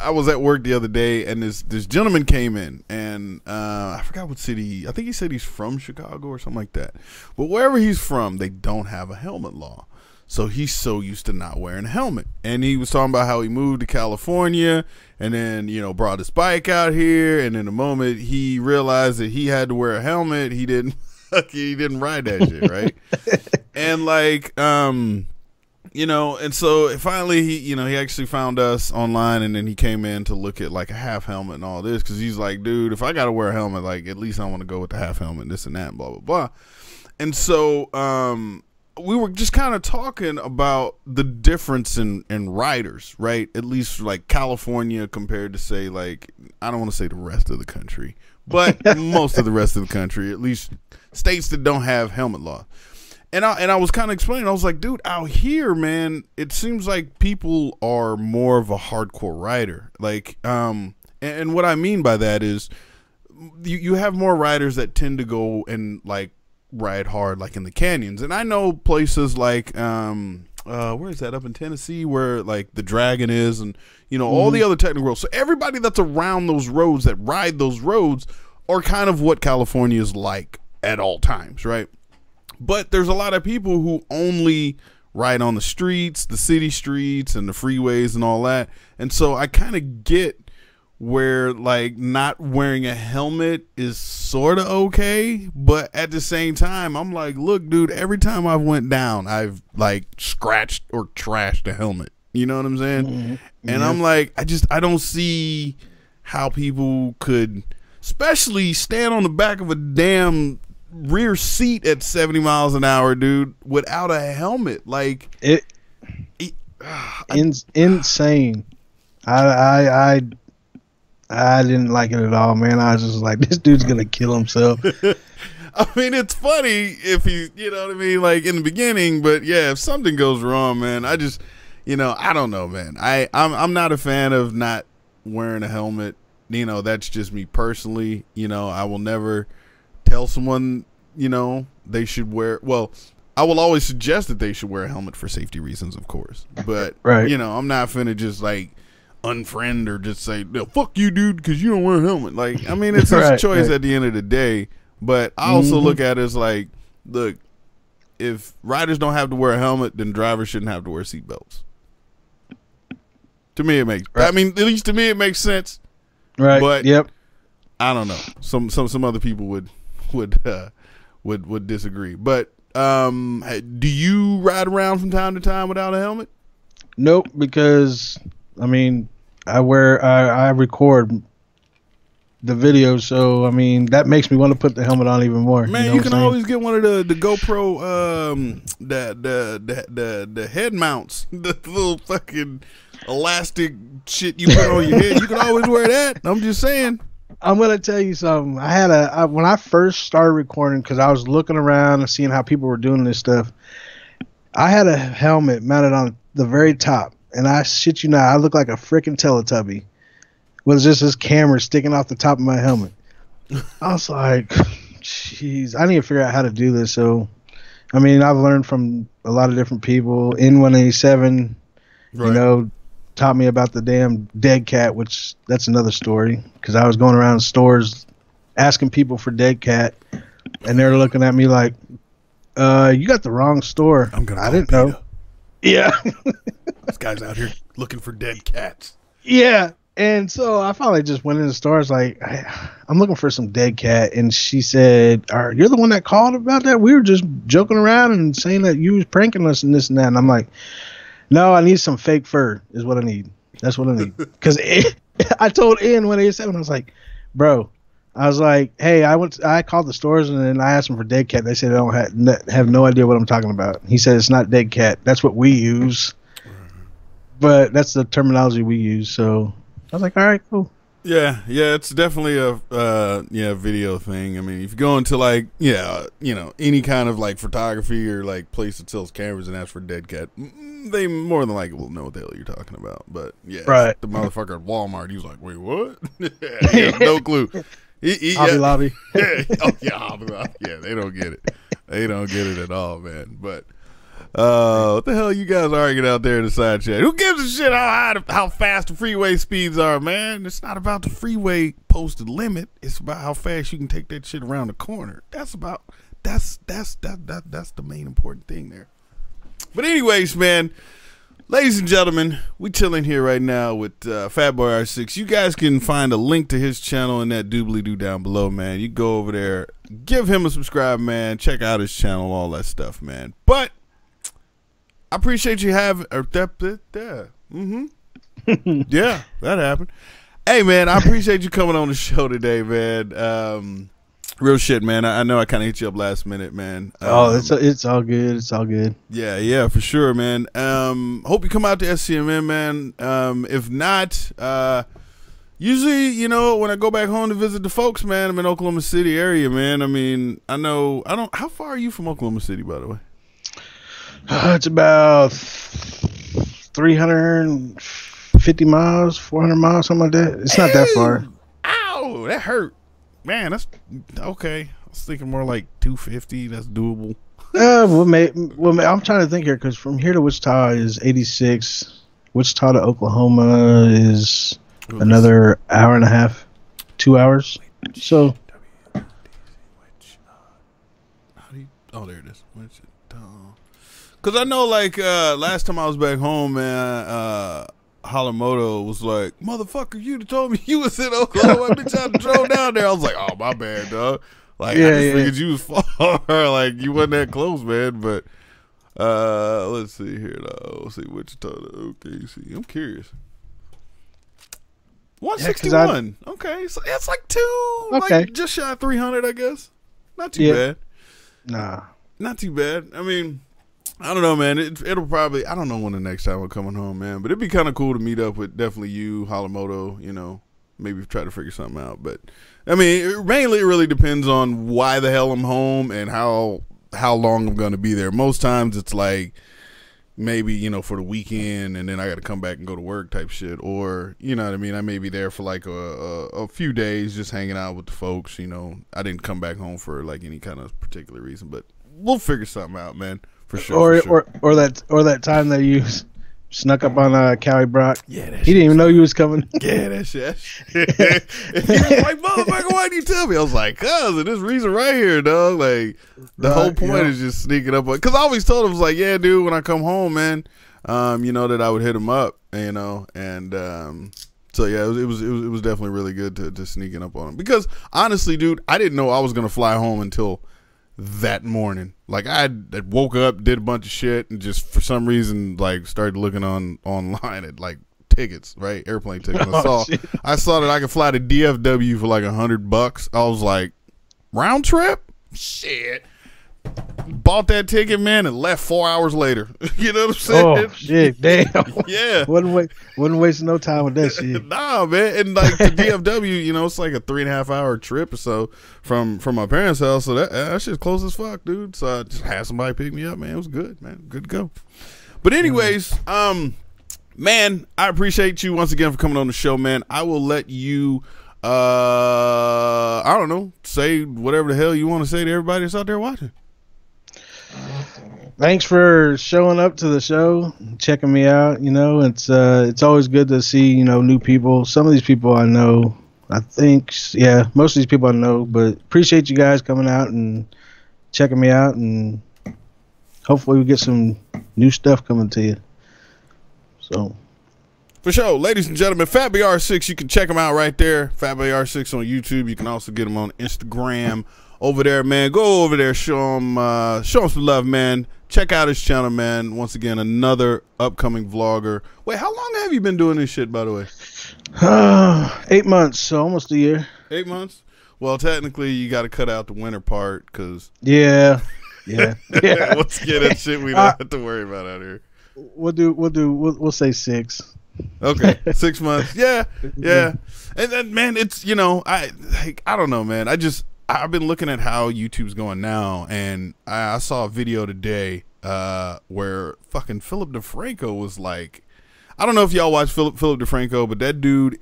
A: I was at work the other day, and this gentleman came in, and I forgot what city. I think he said he's from Chicago or something like that. But wherever he's from, they don't have a helmet law. So he's so used to not wearing a helmet. And he was talking about how he moved to California and then, you know, brought his bike out here. And in the moment he realized that he had to wear a helmet, he didn't ride that shit, right? And like, you know, and so finally he actually found us online, and then he came in to look at like a half helmet and all this, because he's like, dude, if I got to wear a helmet, like at least I want to go with the half helmet, this and that, and blah, blah, blah. And so we were just kind of talking about the difference in riders, right? At least like California compared to, say, like, I don't want to say the rest of the country, but most of the rest of the country, at least states that don't have helmet law. And I was kind of explaining, I was like, dude, out here, man, it seems like people are more of a hardcore rider. Like, and what I mean by that is you have more riders that tend to go and like ride hard, like in the canyons. And I know places like, where is that, up in Tennessee, where like the Dragon is, and, you know, all the other technical roads. So everybody that's around those roads, that ride those roads, are kind of what California is like at all times, right? But there's a lot of people who only ride on the streets, the city streets and the freeways and all that. And so I kind of get where like not wearing a helmet is sort of okay. But at the same time, I'm like, look, dude, every time I've went down, I've like scratched or trashed a helmet. You know what I'm saying? And I'm like, I don't see how people could, especially stand on the back of a damn rear seat at 70 miles an hour, dude, without a helmet. Like
B: insane. I didn't like it at all, man. I was just like, this dude's gonna kill himself.
A: I mean, it's funny if you know what I mean, like in the beginning, but yeah, if something goes wrong, man, I just, you know, I don't know, man. I'm not a fan of not wearing a helmet. You know, that's just me personally. You know, I will never tell someone, you know, they should wear, well, I will always suggest that they should wear a helmet for safety reasons, of course, but you know, I'm not finna just like unfriend or just say, no, fuck you, dude, because you don't wear a helmet. Like, I mean, it's his choice at the end of the day. But I also look at it as like, look, if riders don't have to wear a helmet, then drivers shouldn't have to wear seatbelts. To me, it makes, I mean, at least to me, it makes sense.
B: Right.
A: But I don't know. Some other people would disagree. But do you ride around from time to time without a helmet?
B: Nope, because I mean, I record the video, so I mean that makes me want to put the helmet on even more.
A: Man,
B: you know
A: you
B: what
A: can
B: I'm saying?
A: always get one of the GoPro the head mounts, the little fucking elastic shit you put on your head. You can always wear that. I'm just saying.
B: I'm gonna tell you something. When I first started recording, because I was looking around and seeing how people were doing this stuff. I had a helmet mounted on the very top, and I shit you not, I look like a freaking Teletubby. Was just this camera sticking off the top of my helmet. I was like, jeez, I need to figure out how to do this. So, I mean, I've learned from a lot of different people. N187,
A: Right.
B: you know, taught me about the damn dead cat, which that's another story. Because I was going around stores asking people for dead cat, and they're looking at me like, you got the wrong store. I didn't know. Yeah.
A: This guy's out here looking for dead cats.
B: Yeah. And so I finally just went in the store. I was like, I'm looking for some dead cat. And she said, you're the one that called about that? We were just joking around and saying that you was pranking us and this and that. And I'm like, no, I need some fake fur is what I need. That's what I need. Because I told N187, I was like, bro, I was like, hey, I called the stores and then I asked them for dead cat. They said they don't have no idea what I'm talking about. He said it's not dead cat. That's what we use. But that's the terminology we use. So I was like, all right, cool.
A: Yeah, it's definitely a video thing. I mean, if you go into like, any kind of like photography or like place that sells cameras and ask for dead cat, they more than likely will know what the hell you're talking about. But yeah,
B: right.
A: The motherfucker at Walmart, he was like, wait, what? He has no clue.
B: Hobby Lobby.
A: Hobby Lobby. Yeah, they don't get it. They don't get it at all, man. But what the hell you guys arguing out there in the side chat? Who gives a shit how fast the freeway speeds are, man? It's not about the freeway posted limit. It's about how fast you can take that shit around the corner. That's the main important thing there. But anyways, man, ladies and gentlemen, we chilling here right now with Fatboy R6. You guys can find a link to his channel in that doobly-doo down below, man. You go over there, give him a subscribe, man. Check out his channel, all that stuff, man. But I appreciate you having yeah, that happened. Hey, man, I appreciate you coming on the show today, man. Real shit, man. I know I kind of hit you up last minute, man.
B: It's all good. It's all good.
A: Yeah, for sure, man. Hope you come out to SCMM, man. If not, usually, when I go back home to visit the folks, man, I'm in Oklahoma City area, man. I mean, how far are you from Oklahoma City, by the way?
B: It's about 350 miles, 400 miles, something like that. It's not that far.
A: Ow, that hurt. Man, that's okay. I was thinking more like 250. That's doable.
B: I'm trying to think here because from here to Wichita is 86. Wichita to Oklahoma is another hour and a half, 2 hours. So,
A: there it is. Because I know, like, last time I was back home, man, Halamoto was like, motherfucker, you'd have told me you was in Oklahoma. Bitch, I drove down there. I was like, oh, my bad, dog. Like, I just figured you was far. Like, you wasn't that close, man. But let's see here, though. Let's see, Wichita to OKC. I'm curious. 161. Okay. So that's like like just shy of 300, I guess. Not too bad.
B: Nah.
A: Not too bad. I mean, I don't know, man. It'll probably, I don't know when the next time we're coming home, man. But it'd be kind of cool to meet up with definitely you, Halamoto, maybe try to figure something out. But, I mean, it really depends on why the hell I'm home and how long I'm going to be there. Most times it's like maybe, for the weekend and then I got to come back and go to work type shit. Or, you know what I mean? I may be there for like a few days just hanging out with the folks, I didn't come back home for like any kind of particular reason. But we'll figure something out, man. For sure.
B: Or that time that you snuck up on Callie Brock.
A: Yeah,
B: he didn't even know you was coming.
A: Yeah, that shit. He was like, motherfucker, why didn't you tell me? I was like, cuz, this reason right here, dog. Like, the whole point is just sneaking up on. Because I always told him, I was like, yeah, dude, when I come home, man, that I would hit him up, and so yeah, it was definitely really good to sneaking up on him. Because honestly, dude, I didn't know I was gonna fly home until that morning. Like, I woke up, did a bunch of shit, and just for some reason like started looking online at like tickets, right? Airplane tickets.
B: Oh, shit.
A: I saw that I could fly to DFW for like $100. I was like, round trip? Shit. Bought that ticket, man, and left 4 hours later. You know what I'm saying?
B: Oh shit, damn.
A: Yeah.
B: Wasn't wasting no time with that shit.
A: Nah, man. And like to DFW, you know, it's like a 3.5 hour trip or so from my parents' house. So that shit's close as fuck, dude. So I just had somebody pick me up, man. It was good, man. Good to go. But anyways, man, I appreciate you once again for coming on the show, man. I will let you I don't know, say whatever the hell you want to say to everybody that's out there watching.
B: Thanks for showing up to the show, checking me out. You know, it's always good to see, you know, new people. Some of these people I know, I think, yeah, most of these people I know, but appreciate you guys coming out and checking me out, and hopefully we get some new stuff coming to you. So.
A: For sure. Ladies and gentlemen, FatBR6, you can check him out right there. FatBR6 on YouTube. You can also get him on Instagram over there, man. Go over there, show him some love, man. Check out his channel, man. Once again, another upcoming vlogger. Wait, how long have you been doing this shit, by the way?
B: 8 months, so almost a year.
A: 8 months? Well, technically, you got to cut out the winter part, because
B: yeah.
A: Let's get that shit we don't have to worry about out here.
B: We'll say 6.
A: Okay, 6 months. Yeah. And then, man, it's, you know, I don't know, man. I've been looking at how YouTube's going now, and I saw a video today where fucking Philip DeFranco was like, I don't know if y'all watch Philip DeFranco, but that dude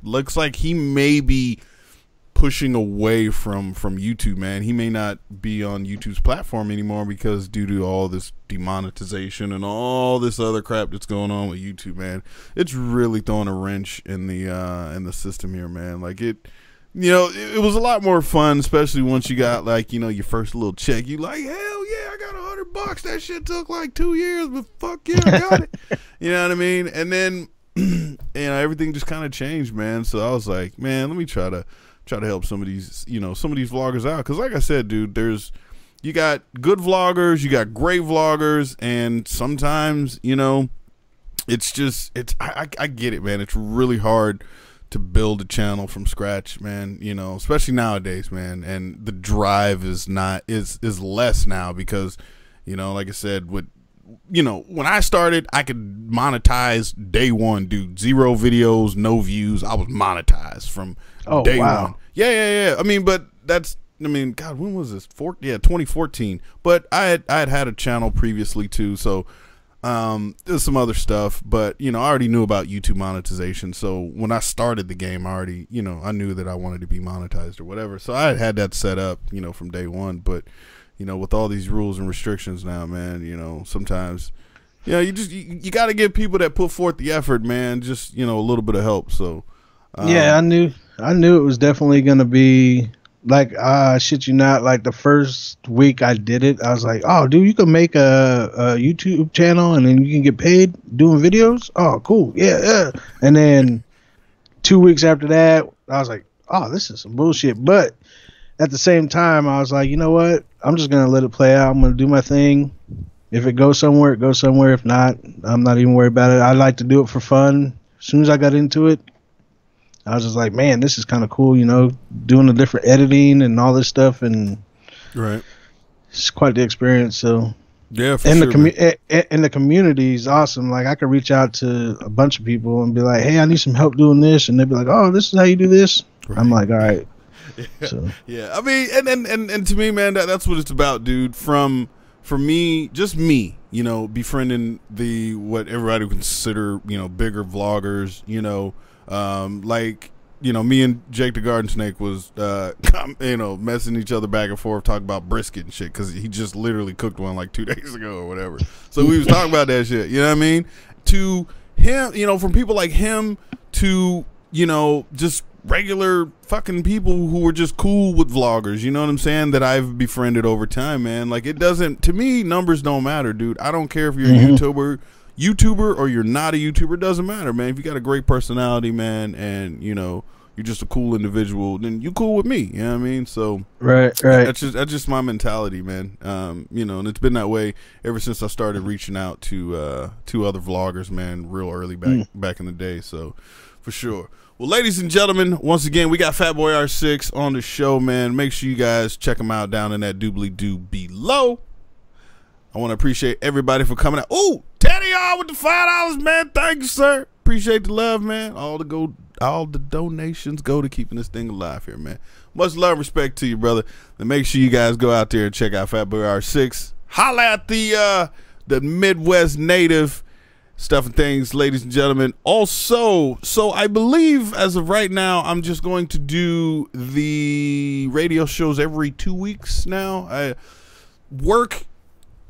A: looks like he may be pushing away from YouTube, man. He may not be on YouTube's platform anymore because due to all this demonetization and all this other crap that's going on with YouTube, man. It's really throwing a wrench in the system here, man. Like it was a lot more fun, especially once you got like, you know, your first little check. You like, hell yeah, I got $100. That shit took like 2 years, but fuck yeah, I got it. You know what I mean? And then you know, everything just kind of changed, man. So I was like, man, let me try to help some of these vloggers out, because like I said, dude, you got good vloggers, you got great vloggers, and sometimes, you know, I get it, man. It's really hard to build a channel from scratch, man, you know, especially nowadays, man. And the drive is less now because, you know, like I said, when I started, I could monetize day one, dude. 0 videos, no views. I was monetized from day one. Yeah. I mean, but God, when was this? 2014. But I had a channel previously too, so there's some other stuff, but you know, I already knew about YouTube monetization. So when I started the game, I knew that I wanted to be monetized or whatever. So I had that set up, you know, from day one. But you know, with all these rules and restrictions now, man, you know, sometimes, you know, you got to give people that put forth the effort, man, just, you know, a little bit of help. So
B: yeah, I knew it was definitely gonna be like, shit you not, like the first week I did it, I was like, oh dude, you can make a YouTube channel and then you can get paid doing videos. Oh cool, yeah. And then 2 weeks after that, I was like, oh, this is some bullshit. But at the same time, I was like, you know what, I'm just gonna let it play out. I'm gonna do my thing. If it goes somewhere, it goes somewhere. If not, I'm not even worried about it. I like to do it for fun. As soon as I got into it, I was just like, man, this is kind of cool, you know, doing the different editing and all this stuff, and
A: right,
B: it's quite the experience. So
A: yeah, for
B: and
A: sure,
B: and the community is awesome. Like I could reach out to a bunch of people and be like, hey, I need some help doing this, and they'd be like, oh, this is how you do this. Right. I'm like, all right.
A: Yeah. So. Yeah, I mean, and to me, man, that's what it's about, dude. For me, just me, you know, befriending what everybody would consider, you know, bigger vloggers, you know. Like, you know, me and Jake the Garden Snake was, you know, messing each other back and forth, talking about brisket and shit, because he just literally cooked one like 2 days ago or whatever. So we was talking about that shit, you know what I mean? To him, you know, from people like him to, you know, just regular fucking people who were just cool with vloggers, you know what I'm saying, that I've befriended over time, man. Like, it doesn't, to me, numbers don't matter, dude. I don't care if you're a YouTuber or you're not a YouTuber, it doesn't matter, man. If you got a great personality, man, and you know, you're just a cool individual, then you cool with me. You know what I mean? So
B: right.
A: That's just my mentality, man. You know, and it's been that way ever since I started reaching out to other vloggers, man, real early back in the day. So for sure. Well, ladies and gentlemen, once again, we got Fatboy R6 on the show, man. Make sure you guys check him out down in that doobly-doo below. I want to appreciate everybody for coming out. Ooh, Teddy R with the $5, man. Thank you, sir. Appreciate the love, man. All the donations go to keeping this thing alive here, man. Much love and respect to you, brother. And make sure you guys go out there and check out Fatboy R6. Holla at the Midwest native stuff and things, ladies and gentlemen. Also, so I believe as of right now, I'm just going to do the radio shows every 2 weeks now. Work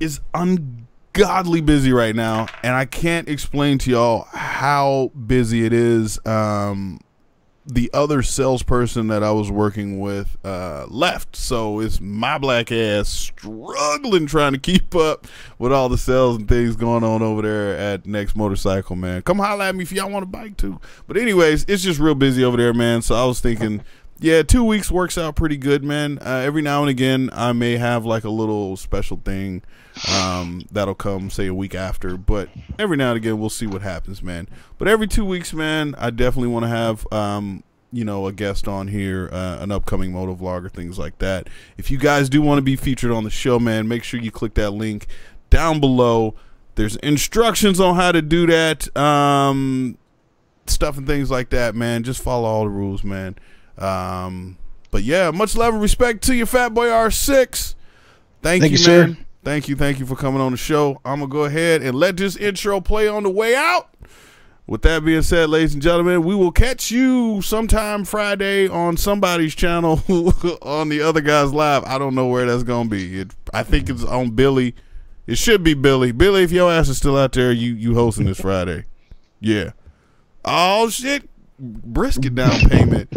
A: is ungodly busy right now, and I can't explain to y'all how busy it is. The other salesperson that I was working with left, so it's my black ass struggling trying to keep up with all the sales and things going on over there at Next Motorcycle, man. Come holler at me if y'all want a bike too. But anyways, it's just real busy over there, man. So I was thinking, yeah, 2 weeks works out pretty good, man. Every now and again, I may have like a little special thing that'll come, say, a week after. But every now and again, we'll see what happens, man. But every 2 weeks, man, I definitely want to have, you know, a guest on here, an upcoming moto vlogger, things like that. If you guys do want to be featured on the show, man, make sure you click that link down below. There's instructions on how to do that, stuff and things like that, man. Just follow all the rules, man. But yeah, much love and respect to you, Fatboy R6. Thank you, man.
B: Sir.
A: Thank you for coming on the show. I'm gonna go ahead and let this intro play on the way out. With that being said, ladies and gentlemen, we will catch you sometime Friday on somebody's channel on the other guy's live. I don't know where that's gonna be. I think it's on Billy. It should be Billy. Billy, if your ass is still out there, you hosting this Friday. Yeah. Oh shit. Brisket down payment.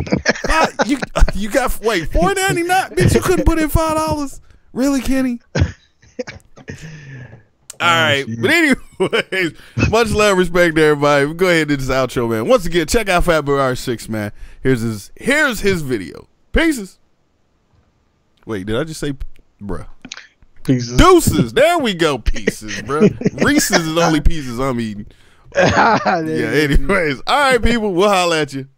A: You got wait, $4.99? Bitch, you couldn't put in $5. Really, Kenny? All right, but anyways, much love, respect to everybody. We'll go ahead and do this outro, man. Once again, check out Fatboy R6, man. Here's his video. Pieces. Wait, did I just say, bruh?
B: Pieces.
A: Deuces. There we go. Pieces, bruh. Reese's is the only pieces I'm eating. Yeah. Anyways, all right, people. We'll holler at you.